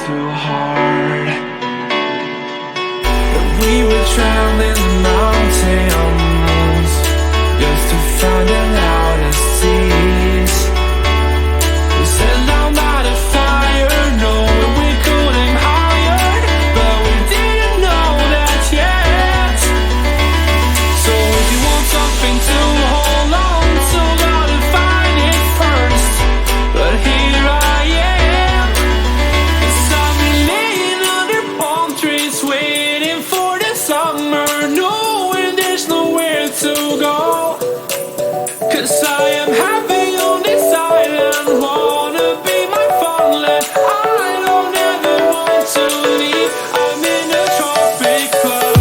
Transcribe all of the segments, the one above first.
too hard. But we were traveling the mountains just to find the loudest seas. We sat down by the fire, knowing we could aim higher, but we didn't know that yet. So if you want something to hold on to, gotta find it first. But here I am, 'cause I've been laying under palm trees, waiting for the summer, knowing there's nowhere to go. 'Cause I am happy on this island, wanna be my farmland. I don't ever want to leave, I'm in a tropic club.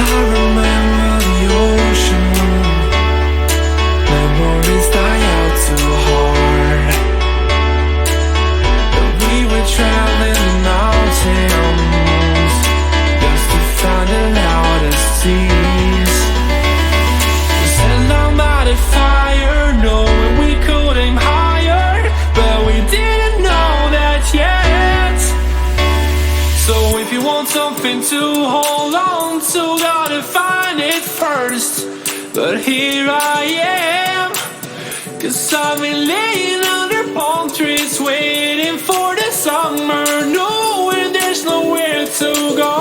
I remember the ocean, memories die out too hard. But we were traveling the mountains just to find the loudest seas. We sat down by the fire, knowing we could aim higher, but we didn't know that yet. So if you want something to hold on to, gotta find it first. But here I am, 'cause I've been laying under palm trees, waiting for the summer, knowing there's nowhere to go.